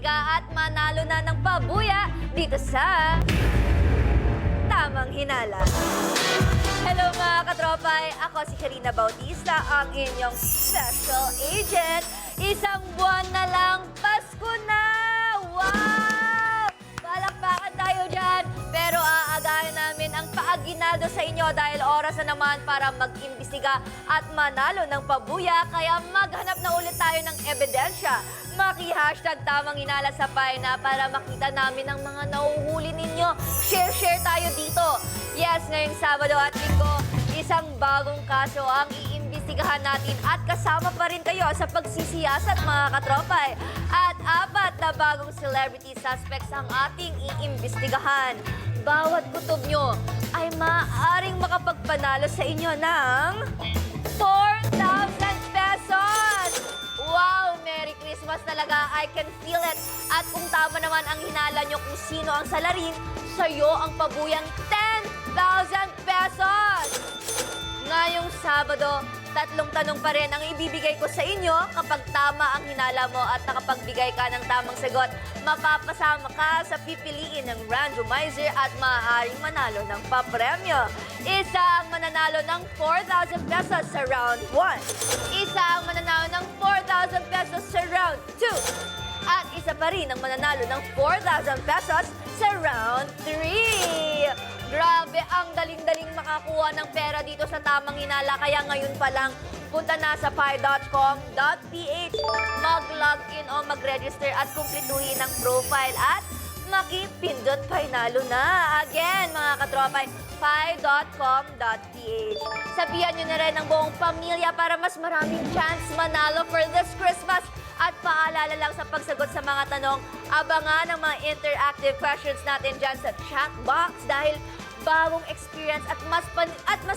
umimbestiga at manalo na ng pabuya dito sa Tamang Hinala. Hello mga katropay! Ako si Karina Bautista, ang inyong special agent. Isang buwan na lang, Pasko na! Wow! Palakpakan tayo dyan! Pero aagahin namin ang paaginaldo sa inyo dahil oras na naman para mag-imbestiga at manalo ng pabuya. Kaya maghanap na ulit tayo ng ebidensya. Maki-hashtag Tamang Hinala sa Paina para makita namin ang mga nahuhuli ninyo. Share tayo dito. Yes, ngayong Sabado at Linggo, isang bagong kaso ang iimbestigahan natin at kasama pa rin kayo sa pagsisiyasat mga katropay. At 4 na bagong celebrity suspects ang ating iimbestigahan. Bawat kutob nyo ay maaaring makapagpanalo sa inyo ng 4,000 pesos! Wow! Merry Christmas talaga! I can feel it! At kung tama naman ang hinala nyo kung sino ang salarin, sa'yo ang pabuyang 10,000 pesos! Ngayong Sabado, 3 tanong pa rin ang ibibigay ko sa inyo. Kapag tama ang hinala mo at nakapagbigay ka ng tamang sagot, mapapasama ka sa pipiliin ng randomizer at maaaring manalo ng papremyo. Isa ang mananalo ng 4,000 pesos sa round 1. Isa ang mananalo ng 4,000 pesos sa round 2. At isa pa rin ang mananalo ng 4,000 pesos sa round 3. Grabe, ang daling-daling makakuha ng pera dito sa Tamang Hinala. Kaya ngayon pa lang, punta na sa pi.com.ph, mag-login o mag-register at kumpletuhin ang profile at makipindot panalo na. Again, mga katropay, pi.com.ph. Sabihan nyo na rin ang buong pamilya para mas maraming chance manalo for this Christmas. At paalala lang sa pagsagot sa mga tanong, abangan ang mga interactive questions natin dyan sa chat box dahil bagong experience at mas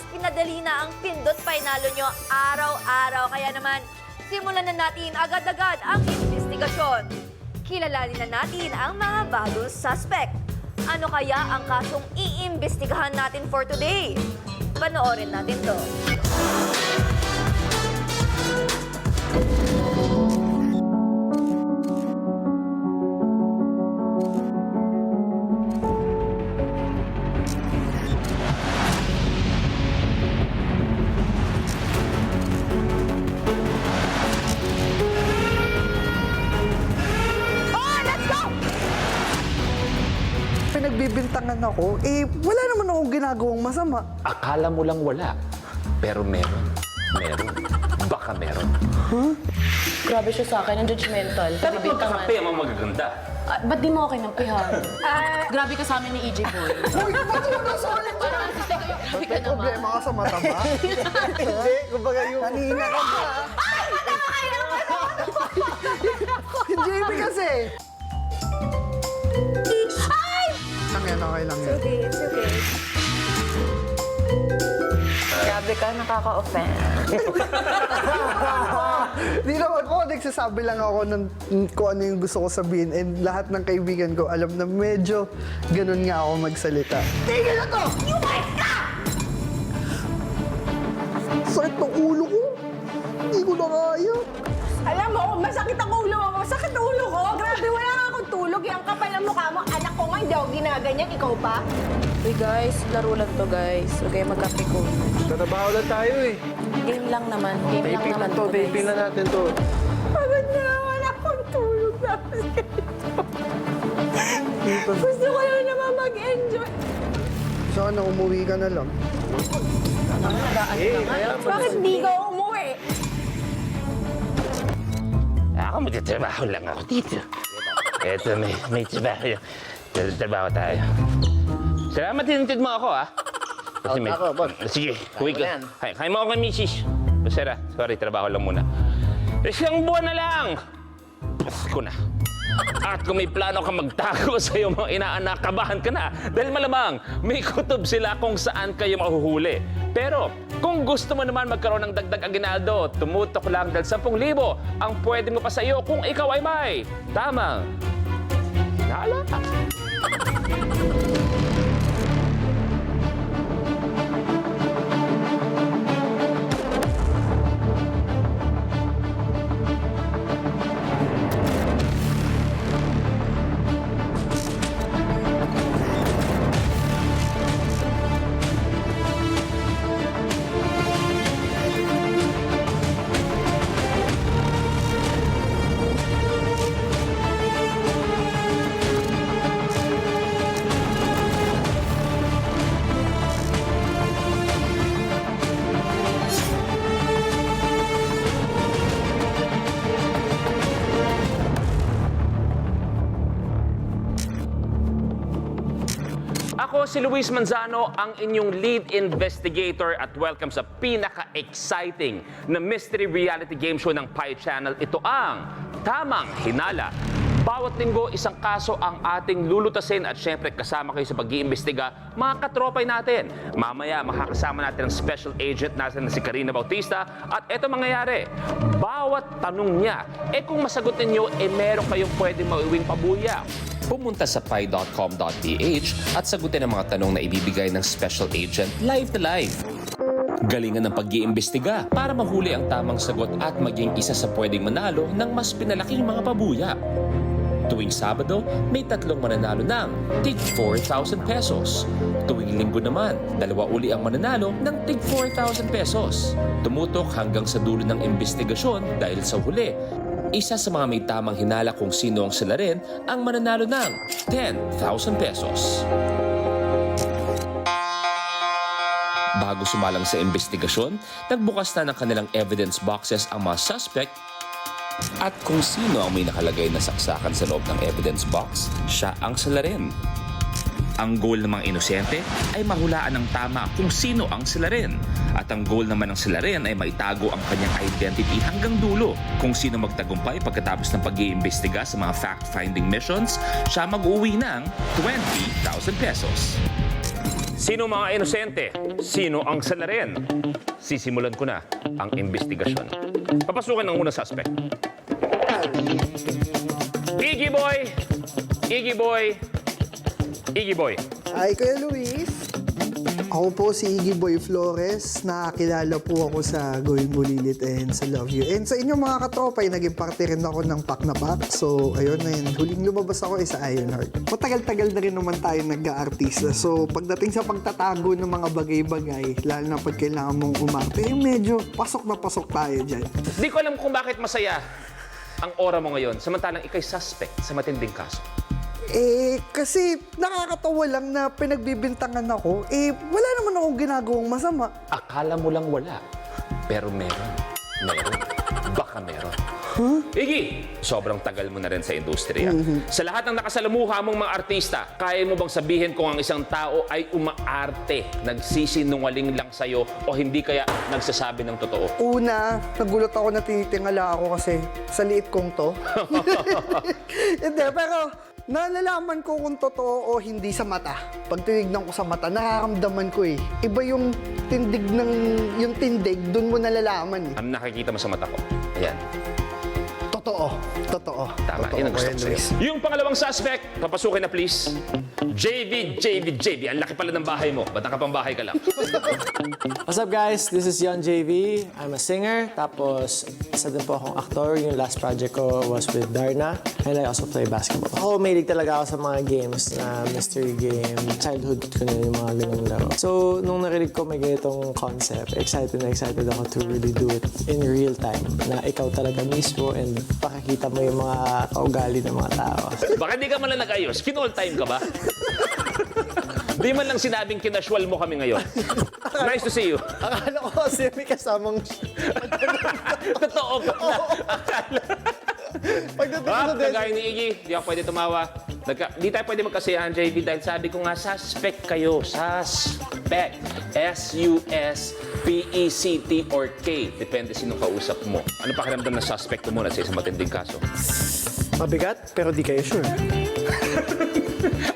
pinadali na ang pindot panalo nyo araw-araw. Kaya naman, simulan na natin agad-agad ang investigasyon. Kilalanin na natin ang mga bagong suspect. Ano kaya ang kasong iimbestigahan natin for today? Panoorin natin to. Pinagbibintangan ako, wala naman akong ginagawang masama. Akala mo lang wala, pero meron. Meron. Baka meron. Huh? Grabe siya sa akin, ang judgmental. Dapat magkakampi ang mga magaganda. Ba't di mo ako kinampihan? Grabe ka sa amin ni EJ Boy. Uy, ba't yung nasulit? Parang assist ko yung grabe ka May naman. problema ka sa mata ba? Hindi, kumbaga yung... Kanina ka ba? Yung JB kasi. Okay lang yan. It's okay. Grabe ka, nakaka-offend. Di naman po, nagsasabi lang ako ng kung ano yung gusto ko sabihin and lahat ng kaibigan ko alam na medyo ganun nga ako magsalita. Tigil na to! Umayos ka! Sakit ng ulo ko. Hindi ko na kaya. Alam mo, masakit ang ulo mo. Masakit ang ulo ko. Grabe, wala nga akong tulog. Yung kapal ng mukha mo. Anak ko nga, hindi ako ginaganyan. Ikaw pa? Uy guys, laro lang to guys. Huwag kayo magkape ko. Trabaho lang tayo eh. Game lang naman. Game lang Taping naman lang to, to guys. taping lang natin to. Pagod na. Wala akong tulog na. Gusto ko lang naman mag-enjoy. Sana umuwi ka na lang. Bakit di ka umuwi? Ako magtatrabaho lang ako dito. Eto, may trabaho. Trabaho tayo. Salamat, tinintid mo ako, ha? Kasi may... ako, boss. Sige, uwi mo na ka. yan. Kaya mo ako kay misis. Basera, sorry, trabaho lang muna. Isang buwan na lang! Pasko na. At kung may plano ka magtago sa iyong mga inaanak, kabahan ka na. Dahil malamang, may kutob sila kung saan kayo mahuhuli. Pero, kung gusto mo naman magkaroon ng dagdag aginaldo, tumutok lang dahil 10,000 ang pwede mo pa sa iyo kung ikaw ay may tamang hinala. Ako si Luis Manzano, ang inyong lead investigator at welcome sa pinaka-exciting na mystery reality game show ng Pi Channel. Ito ang Tamang Hinala. Bawat linggo, isang kaso ang ating lulutasin at syempre kasama kayo sa pag-iimbestiga, mga katropay natin. Mamaya, makakasama natin ang special agent natin na si Karina Bautista at eto mangyayari. Bawat tanong niya, kung masagot ninyo, meron kayong pwedeng mauwing pabuya. Pumunta sa pi.com.ph at sagutin ang mga tanong na ibibigay ng special agent live to live. Galingan ng pag-iimbestiga para mahuli ang tamang sagot at maging isa sa pwedeng manalo ng mas pinalaking mga pabuya. Tuwing Sabado, may 3 mananalo ng tig 4,000 pesos. Tuwing Linggo naman, 2 uli ang mananalo ng tig 4,000 pesos. Tumutok hanggang sa dulo ng investigasyon dahil sa huli, isa sa mga may tamang hinala kung sino ang salarin ang mananalo ng 10,000 pesos. Bago sumalang sa investigasyon, nagbukas na ng kanilang evidence boxes ang mga suspect at kung sino ang may nakalagay na saksakan sa loob ng evidence box, siya ang salarin. Ang goal ng mga inosente ay mahulaan ng tama kung sino ang salarin. At ang goal naman ng salarin ay maitago ang kanyang identity hanggang dulo. Kung sino magtagumpay pagkatapos ng pag-iimbestiga sa mga fact-finding missions, siya mag-uwi ng 20,000 pesos. Sino mga inosente? Sino ang salarin? Sisimulan ko na ang investigasyon. Papasukan ng unang suspect. Iggy Boy! Iggy Boy! Iggy Boy. Hi, Kuya Luis. Ako po si Iggy Boy Flores. Nakakilala po ako sa Going Bulilit and sa Love You. And sa inyong mga katropay, naging parte rin ako ng Pak na Pak. So, ayun na yun. Huling lumabas ako sa Ironheart. Matagal-tagal na rin naman tayo nag-aartista. So, pagdating sa pagtatago ng mga bagay-bagay, lalo na pag kailangan mong umarte, medyo pasok na pasok tayo dyan. Di ko alam kung bakit masaya ang aura mo ngayon, samantalang ikay suspect sa matinding kaso. Kasi nakakatawa lang na pinagbibintangan ako, wala naman akong ginagawang masama. Akala mo lang wala, pero meron. Meron. Baka meron. Iggy, sobrang tagal mo na rin sa industriya. Sa lahat ng nakasalamuha mong mga artista, kaya mo bang sabihin kung ang isang tao ay umaarte, nagsisinungaling lang sa'yo, o hindi kaya nagsasabi ng totoo? Una, nagulat ako na tinitingala ako kasi sa liit kong to. Hindi, pero nalalaman ko kung totoo o hindi sa mata. Pag tinignan ko sa mata, nakakamdaman ko eh. Iba yung tindig, dun mo nalalaman eh. Ang nakikita mo sa mata ko, ayan. Totoo. Totoo. Tama, Totoo, yun ang gusto Kuya ko sa'yo. Luis. Yung pangalawang suspect, papasukin na please. JV. Ang laki pala ng bahay mo. Ba't nakapambahay ka lang? What's up guys? This is Yon JV. I'm a singer. Tapos, isa din po akong actor. Yung last project ko was with Darna. And I also play basketball. Ako, mahilig talaga ako sa mga games na mystery game. Childhood ko na yung mga ganung laro. So, nung narinig ko may ganitong concept, excited ako to really do it in real time. Na ikaw talaga mismo and pakikita mo yung mga kaugali ng mga tao. Baka di ka man lang nag-ayos. Kinall time ka ba? Di man lang sinabing kinasual mo kami ngayon. Nice to see you. Akala ko kasi may kasamang... Totoo pala. Pagdating ko sa desk, Kagaya ni Iggy, di ako pwede tumawa. Di tayo pwede magkasiyahan, JV, dahil sabi ko nga, suspect kayo. Suspect. S-U-S-P-E-C-T or K. Depende sinong kausap mo. Ano pakiramdam na suspect mo muna sa isang matinding kaso? Mabigat, pero di kayo sure.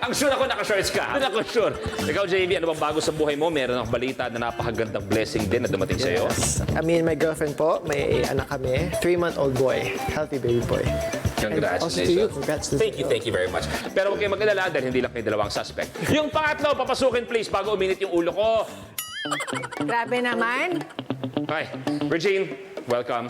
Ang sure ako, naka-shorts ka. Ako sure. Ikaw, JV, ano bang bago sa buhay mo? Meron akong balita na napakagandang blessing din na dumating sa'yo. I mean, my girlfriend po, may anak kami. 3-month-old boy. Healthy baby boy. Also to you, congrats to you. Thank you very much. Pero huwag kayong mag-alala dahil hindi lang kayo dalawang suspect. Yung pangatlo, papasukin please bago uminit yung ulo ko. Grabe naman. Hi, Regine, welcome.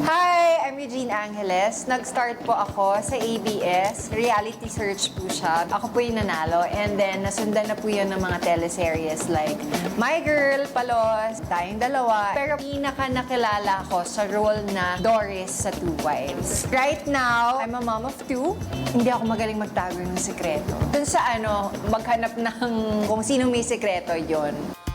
Hi, I'm Regine Angeles. Nag-start po ako sa ABS. Reality search po siya. Ako po yung nanalo. And then, nasundan na po yun ng mga teleseries like My Girl, Palos, Tayong Dalawa. Pero pinaka-nakilala ako sa role na Doris sa Two Wives. Right now, I'm a mom of 2. Hindi ako magaling magtago ng sekreto. Dun sa maghanap ng kung sino may sekreto yon.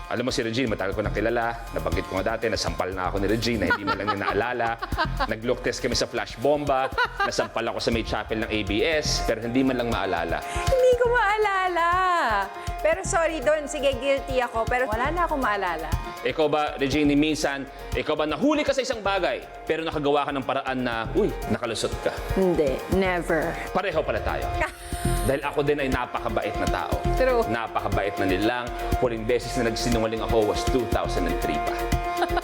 Alam mo si Regine, matagal ko na kilala. Nabanggit ko nga dati, nasampal na ako ni Regine na hindi mo lang niya naalala. Nag-look test kami sa flash bomba. Nasampal ako sa may chapel ng ABS, pero hindi man lang maalala. Hindi ko maalala. Pero sorry doon, sige, guilty ako. Pero wala na akong maalala. Ikaw ba, Regine, minsan, ikaw ba nahuli ka sa isang bagay, pero nakagawa ka ng paraan na, uy, nakalusot ka? Hindi, never. Pareho pala tayo. Dahil ako din ay napakabait na tao. True. Napakabait na nilang. Huling beses na nagsinungaling ako was 2003 pa.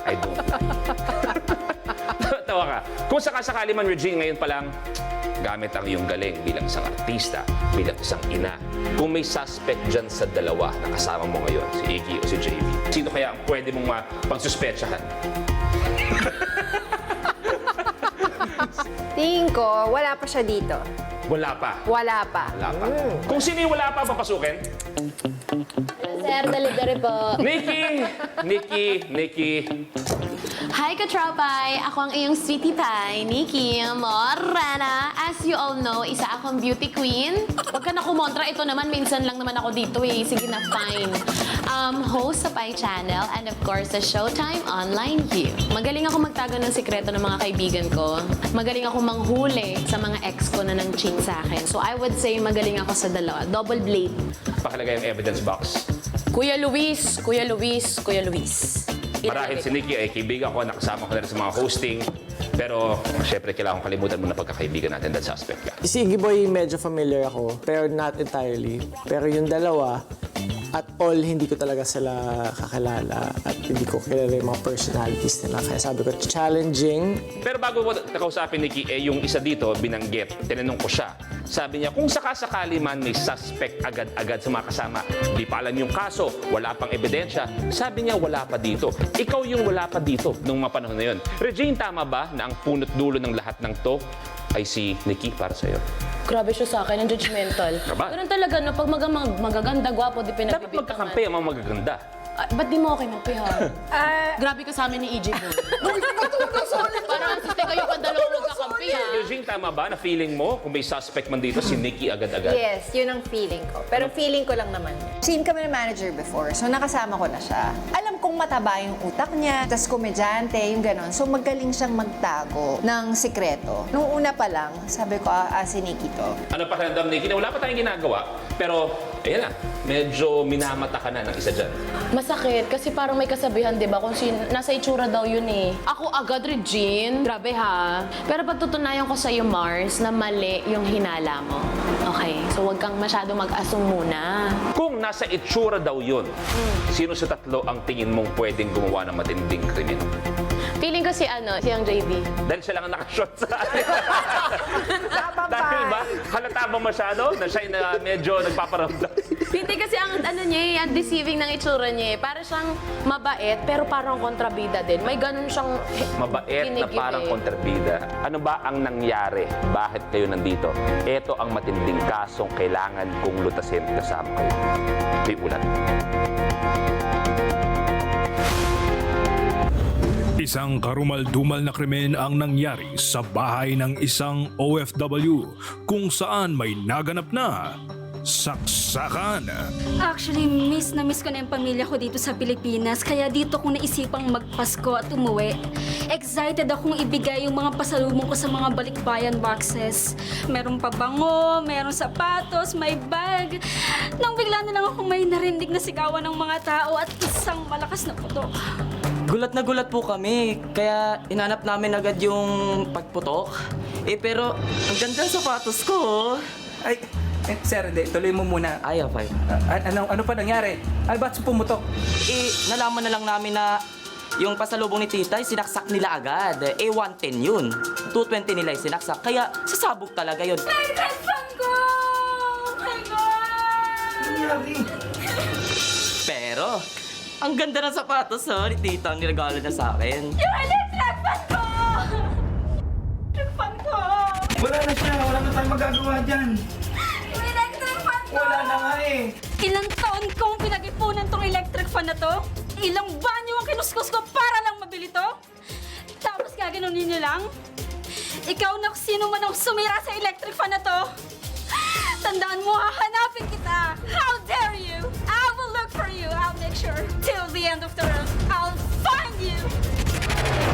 I don't lie. Tawa ka. Kung sakasakali man, Regine, ngayon pa lang, gamit ang iyong galing bilang isang artista, bilang isang ina. Kung may suspect dyan sa dalawa na kasama mo ngayon, si Iggy o si JV, sino kaya ang pwede mong pagsuspetsahan? Tingin ko, wala pa siya dito. Wala pa. Wala pa. Wala pa. Kung sino yung wala pa, papasukin? Sir, delivery po. Nikki. Hi, Katropay! Ako ang iyong sweetie pie, Nikki Morena. As you all know, isa akong beauty queen. Huwag ka na kumontra. Ito naman, minsan lang naman ako dito eh. Sige na, fine. Host sa Pie Channel and of course sa Showtime Online You. Magaling ako magtago ng sikreto ng mga kaibigan ko. Magaling ako manghuli sa mga ex ko na nang cheat sa akin. So I would say magaling ako sa dalawa. Double blade. Pakilagay ang evidence box. Kuya Luis. Marahil si Nikki ay kaibigan ko, nakasama ko na rin sa mga hosting. Pero, syempre, kailangan kong kalimutan mo na pagkakaibigan natin that suspect ka. Si Iggy Boy, medyo familiar ako, pero not entirely. Pero yung dalawa, at all, hindi ko talaga sila kakilala at hindi ko kilala yung mga personalities nila. Kaya sabi ko, challenging. Pero bago ko nakausapin, Nikki, yung isa dito, binanggit, tinanong ko siya. Sabi niya, kung sakasakali man may suspect agad-agad sa mga kasama, di pa alam yung kaso, wala pang ebidensya, sabi niya wala pa dito. Ikaw yung wala pa dito nung mga panahon na yun. Regine, tama ba na ang punot dulo ng lahat ng to ay si Nikki para sa'yo? Grabe siya sa akin, ang judgmental. Aba. Ganun talaga, no? Pag magaganda, gwapo, di Dapat pinagbibigyan. magkakampi ang mga magaganda. Ba't di mo okay ng pihan? Grabe ka sa amin ni EJ mo. Parang siste kayo pa dalawang magkakampi, ha? Regine, tama ba na feeling mo kung may suspect man dito, si Nikki agad-agad? Yes, yun ang feeling ko. Pero feeling ko lang naman. Seen kami ng manager before, so nakasama ko na siya. Alam kong mataba yung utak niya, tas komedyante, yung ganon. So magaling siyang magtago ng sikreto. Nung una pa lang, sabi ko, si Nikki to. Ano pa random, Nikki, na wala pa tayong ginagawa, pero, ayan na, medyo minamata ka na ng isa dyan. Masakit kasi parang may kasabihan, di ba? Kung nasa itsura daw yun eh. Ako agad, Regine. Grabe ha. Pero patutunayan ko sa'yo, Mars, na mali yung hinala mo. Okay, so huwag kang masyado mag-assume muna. Kung nasa itsura daw yun, sino sa tatlo ang tingin mong pwedeng gumawa ng matinding krimen? Feeling ko si yung JV. Dahil siya lang ang nakashot sa akin. Dahil ba, halata ba masyado na siya na medyo nagpaparamdam? Hindi kasi ang niya eh, ang deceiving ng itsura niya eh. Para siyang mabait, pero parang kontrabida din. May ganun siyang Mabait na ginigib parang eh. kontrabida. Ano ba ang nangyari? Bakit kayo nandito? Ito ang matinding kasong kailangan kong lutasin kasama kayo. May ulat. Isang karumal-dumal na krimen ang nangyari sa bahay ng isang OFW kung saan may naganap na saksakan. Actually, miss na miss ko na yung pamilya ko dito sa Pilipinas, kaya dito ko naisipang magpasko at umuwi. Excited akong ibigay yung mga pasalubong ko sa mga balikbayan boxes. Merong pabango, merong sapatos, may bag. Nang bigla na lang ako may narinig na sigawan ng mga tao at isang malakas na putok. Gulat na gulat po kami, kaya inanap namin agad yung pagputok. Pero ang ganda ng sapatos ko. Ay, sir, hindi. Tuloy mo muna. Ay, okay. Ano pa nangyari? Ay, ba't pumutok? Nalaman na lang namin na yung pasalubong ni Tita, sinaksak nila agad. 110 yun. 220 nila yung sinaksak. Kaya sasabog talaga yun. Favorite fan ko! Oh my God! Pero, ang ganda ng sapatos ni Tita ang niregalo niya sa akin. Yung electric fan ko! Electric fan ko! Wala na siya. Wala na tayong magagawa dyan. Yung electric fan ko! Wala na nga eh. Ilang taon kong pinag-ipunan tong electric fan na to? Ilang banyo ang kinuskus ko para lang mabili to? Tapos gaganunin niyo lang? Ikaw na sino man ang sumira sa electric fan na to? Tandaan mo, hahanapin kita! How dare you! I will look for you! I'll make sure till the the end of the world, I'll find you!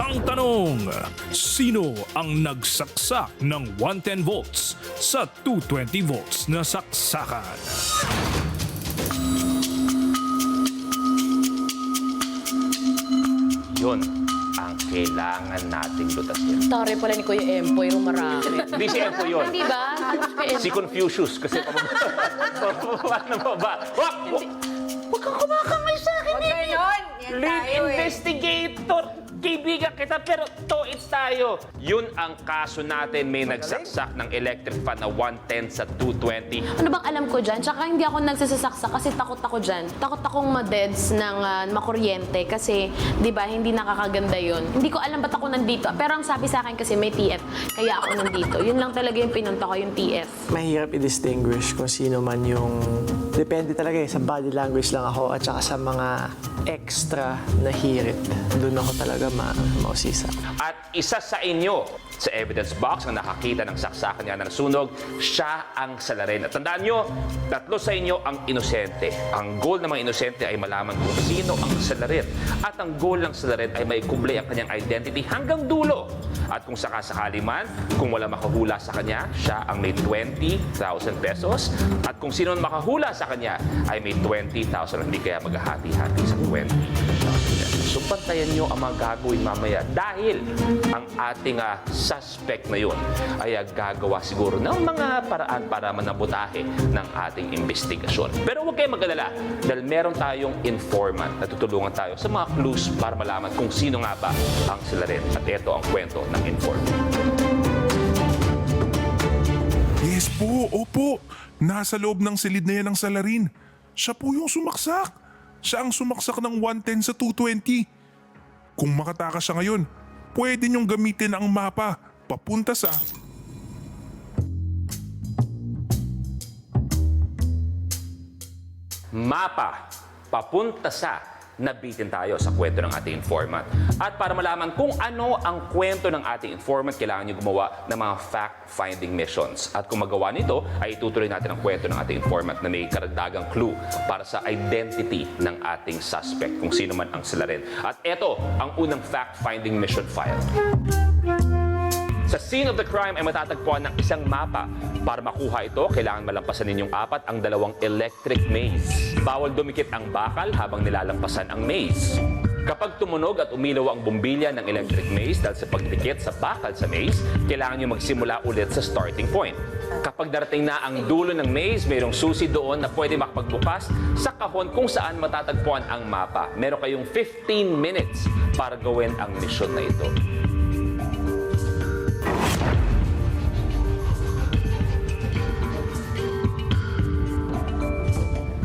Ang tanong, sino ang nagsaksak ng 110 volts sa 220 volts na saksakan? Yun ang kailangan nating lutasin. Tore pala ni Kuya Empoy, rumarami. Hindi si Empo yun. Hindi ba? Si Confucius kasi pababa na baba. Huwag kang kumakamay sa akin, Huwag ganon. Yan Lead tayo eh. investigator. Kaibigan kita pero toits tayo. Yun ang kaso natin. May nagsaksak ng electric fan na 110 sa 220. Ano bang alam ko dyan? Tsaka hindi ako nagsasasaksa kasi takot ako dyan. Takot akong ma-deads ng makuryente kasi, di ba, hindi nakakaganda yun. Hindi ko alam ba't ako nandito. Pero ang sabi sa akin kasi may TF, kaya ako nandito. Yun lang talaga yung pinunta ko, yung TF. Mahirap i-distinguish kung sino man yung... Depende talaga eh, sa body language lang ako at saka sa mga extra na hirit. Doon ako talaga mausisa. At isa sa inyo sa evidence box ang nakakita ng saksakan niya ng sunog, siya ang salarin. At tandaan nyo, 3 sa inyo ang inosente. Ang goal ng mga inosente ay malaman kung sino ang salarin. At ang goal ng salarin ay may kublay ang kanyang identity hanggang dulo. At kung sakasakali man, kung wala makahula sa kanya, siya ang may 20,000 pesos. At kung sino ang makahula sa kanya, ay may 20,000. Hindi kaya maghahati-hati sa 20,000 pesos. So, pantayan nyo ang mga gagawin mamaya dahil ang ating suspect na yun ay gagawa siguro ng mga paraan para manabutahe ng ating investigasyon. Pero huwag kayong mag-alala dahil meron tayong informant na tutulungan tayo sa mga clues para malaman kung sino nga ba ang salarin. At ito ang kwento ng informant. Yes po, opo. Nasa loob ng silid na yan ng salarin. Siya po yung sumaksak. Siya ang sumaksak ng 110 sa 220. Kung makatakas siya ngayon, pwede niyong gamitin ang mapa papunta sa... Mapa, papunta sa nabitin tayo sa kwento ng ating informant. At para malaman kung ano ang kwento ng ating informant, kailangan nyo gumawa ng mga fact-finding missions. At kung magawa nito, ay itutuloy natin ang kwento ng ating informant na may karagdagang clue para sa identity ng ating suspect, kung sino man ang salarin. At ito ang unang fact-finding mission file. Sa scene of the crime ay matatagpuan ng isang mapa. Para makuha ito, kailangan malampasan ninyong 4 ang 2 electric maze. Bawal dumikit ang bakal habang nilalampasan ang maze. Kapag tumunog at umilaw ang bombilya ng electric maze dahil sa pagdikit sa bakal sa maze, kailangan nyo magsimula ulit sa starting point. Kapag darating na ang dulo ng maze, mayroong susi doon na pwede makapagbukas sa kahon kung saan matatagpuan ang mapa. Meron kayong 15 minutes para gawin ang mission na ito.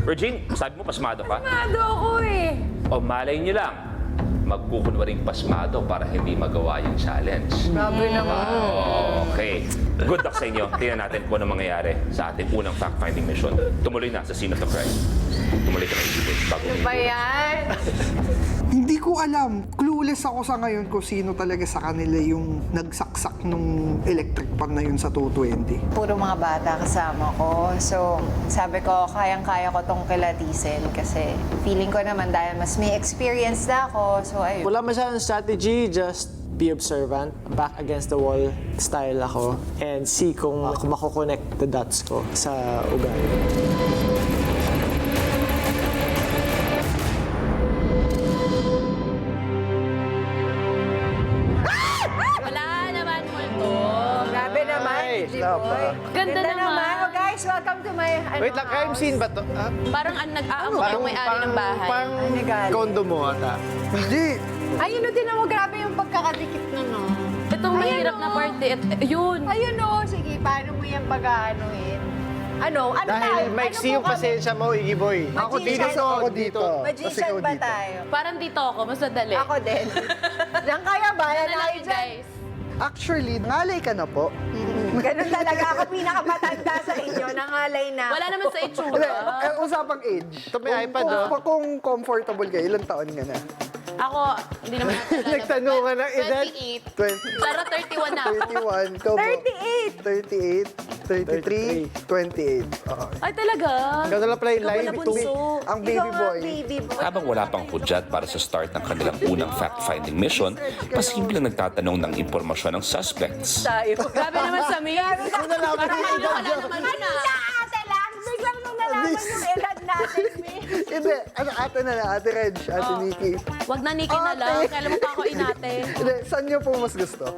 Regine, sabi mo pasmado ka? Pasmado ako eh. O malay niyo lang, magkukunwaring pasmado para hindi magawa yung challenge. Grabe naman. Okay. Good luck sa inyo. Tingnan natin kung ano mangyayari sa ating unang fact-finding mission. Tumuloy na sa scene of the crime. Tumuloy ka na isipin bago Ano ba yan? Hindi ko alam. Clueless ako sa ngayon kung sino talaga sa kanila yung nagsaksak nung electric pan na yun sa 220. Puro mga bata kasama ko. So, sabi ko, kayang-kaya ko tong kilatisin kasi feeling ko naman dahil mas may experience na ako. So, ayun. Wala masyadong strategy, just be observant, back against the wall style ako, and see kung mako-connect the dots ko sa ugali. Wala naman, multo. Grabe naman, stop, Boy. Ganda naman. Oh, guys, welcome to my crime scene ba to? Parang nag-aamok yung may-ari ng bahay. Parang Ano galing? condo mo ata. Hindi. Ayun o, din mo, grabe yung pagkakadikit na, no? Itong mahirap na part, yun. Ayun o, sige, paano mo yung pag-aanoin? Ano Dahil tayo? maiksi Ano yung po kami? pasensya mo, Iggy Boy. Ako dito, Magician. ako dito. Magician ba tayo? Parang dito ako, mas madali. Ako din. Diyan kaya ba? Ano Yan lang tayo yun, dyan. guys. Actually, ngalay ka na po. Ganun talaga ako pinakamatanda sa inyo, nangalay na. Wala naman sa Hindi, itsura. usapang age. Ito may iPad, Kung comfortable ka, ilang taon ka na? Ako, hindi naman natin alam. Nagtanungan ng edad. 28. 20, Lara, 31 na ako. 31. Ikaw po? 38. 33, 28. Oo. Ay, talaga? Ikaw na lang play Ikaw pala live. bunso. Ang baby boy. Habang wala pang hudyat para sa start ng kanilang unang fact-finding mission, pasimpleng nagtatanong ng impormasyon ng suspects. Grabe naman sa May. Ano na lang? Ate lang, biglang nung nalaman yung edad natin, May. Hindi, ano, ate na lang, ate Reg, ate Nikki. Wag na Nikki na lang. Ate. Kailan mo pa ako inate? Hindi, saan niyo po mas gusto?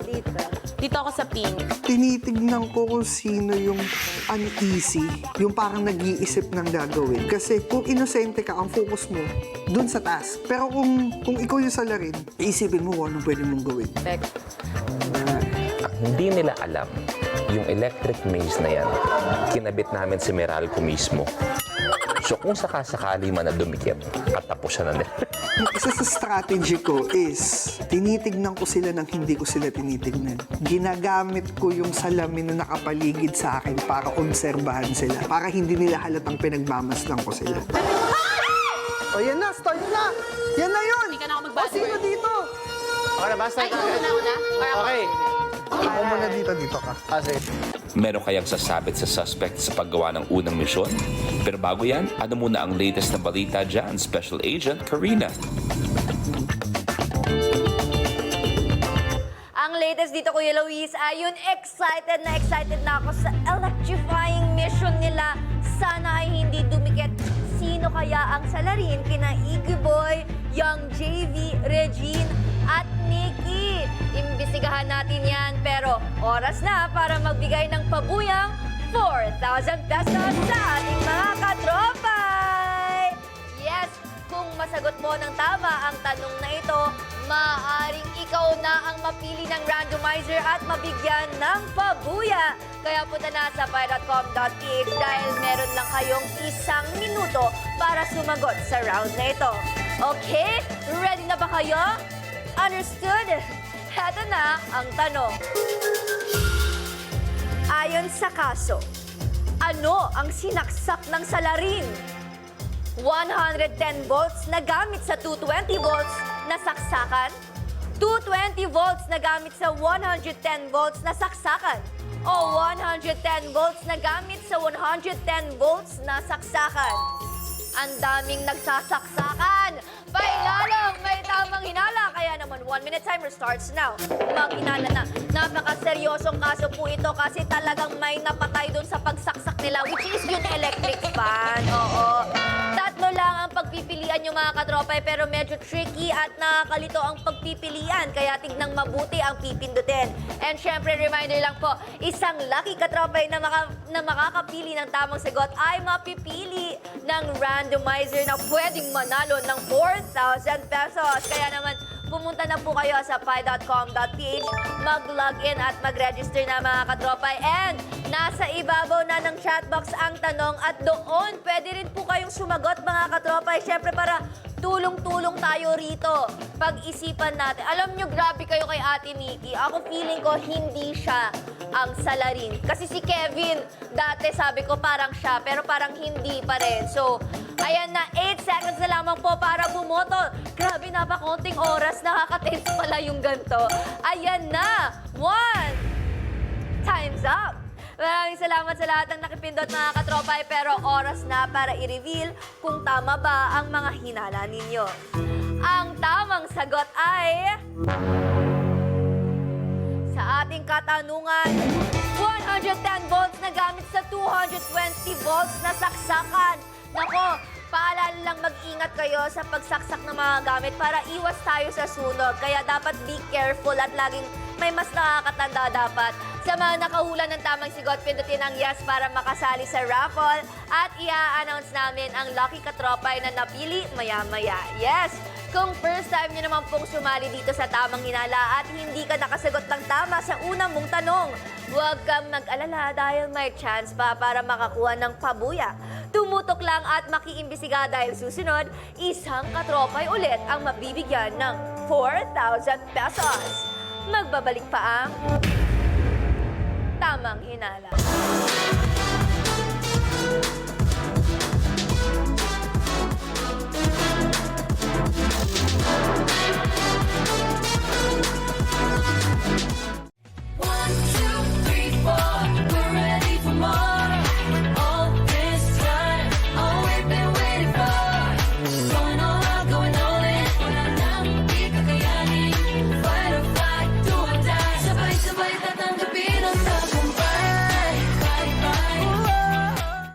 Dito ako sa pink. Tinitignan ko kung sino yung uneasy, yung parang nag-iisip ng gagawin. Kasi kung inosente ka, ang focus mo dun sa task. Pero kung ikaw yung salarin, iisipin mo kung anong pwede mong gawin. Hindi nila alam yung electric maze na yan. Kinabit namin si Meralco mismo. So kung sakasakali man na dumikit at tapos siya na nila. Isa sa strategy ko is, tinitignan ko sila nang hindi ko sila tinitignan. Ginagamit ko yung salamin na nakapaligid sa akin para obserbahan sila. Para hindi nila halatang pinagmamasdan ko sila. O yan na, start na! Yan na yun! Hindi ka na ako magbasa. O sino dito? Okay na ba? Start na. Okay. Ako muna dito ka. Sige. Meron kayang sasabit sa suspect sa paggawa ng unang misyon? Pero bago yan, ano muna ang latest na balita dyan, Special Agent Karina? Ang latest dito, Kuya Luis, ayun, excited na ako sa electrifying mission nila. Sana ay hindi dumikit. Sino kaya ang salarin kina Iggy Boy, Young JV, Regine, at Nikki? Imbisigahan natin yan, pero oras na para magbigay ng pabuyang 4,000 pesos sa ating mga katropay! Yes, kung masagot mo ng tama ang tanong na ito, maaaring ikaw na ang mapili ng randomizer at mabigyan ng pabuya. Kaya punta na sa pi.com.ph dahil meron lang kayong 1 minuto para sumagot sa round na ito. Okay? Ready na ba kayo? Understood? Heto na ang tanong. Ayon sa kaso, ano ang sinaksak ng salarin? 110 volts na gamit sa 220 volts na saksakan? 220 volts na gamit sa 110 volts na saksakan? O 110 volts na gamit sa 110 volts na saksakan? Ang daming nagsasaksakan! Pailalong may tamang hinala, kaya naman 1 minute timer starts now. Maghinala na. Napakaseryosong kaso po ito kasi talagang may napatay doon sa pagsaksak nila, which is yung electric fan. Oo. Tatlo lang ang pagpipilian yung mga katropay, pero medyo tricky at nakakalito ang pagpipilian, kaya tignang mabuti ang pipindutin. And syempre, reminder lang po, isang lucky katropay na makakapili ng tamang sagot ay mapipili ng randomizer na pwedeng manalo ng 4,000 pesos. Kaya naman, pumunta na po kayo sa pi.com.ph, mag-login at mag-register na mga katropay. And nasa ibabaw na ng chatbox ang tanong at doon pwede rin po kayong sumagot mga katropay. Siyempre para tulong-tulong tayo rito. Pag-isipan natin. Alam nyo, grabe kayo kay Ate Nikki. Ako feeling ko hindi siya ang salarin. Kasi si Kevin, dati sabi ko parang siya, pero parang hindi pa rin. So, ayan na, 8 seconds na lamang po para bumoto. Grabe, napakonting oras. Nakaka-tense pala yung ganito. Ayan na, 1. Time's up. Maraming salamat sa lahat ng nakipindot mga katropay, pero oras na para i-reveal kung tama ba ang mga hinala ninyo. Ang tamang sagot ay... Sa ating katanungan, 110 volts na gamit sa 220 volts na saksakan. Nako, paalala lang mag-ingat kayo sa pagsaksak ng mga gamit para iwas tayo sa sunog. Kaya dapat be careful at laging may mas nakakatanda dapat. Sa mga nakahula ng tamang sigot, pindutin ang yes para makasali sa raffle at i-announce namin ang lucky katropay na napili maya-maya. Yes! Kung first time nyo naman pong sumali dito sa Tamang Hinala at hindi ka nakasagot ng tama sa unang mong tanong, huwag kang mag-alala dahil may chance pa para makakuha ng pabuya. Tumutok lang at makiimbisiga dahil susunod, isang katropay ulit ang mabibigyan ng 4,000 pesos. Magbabalik pa ang Tamang Hinala.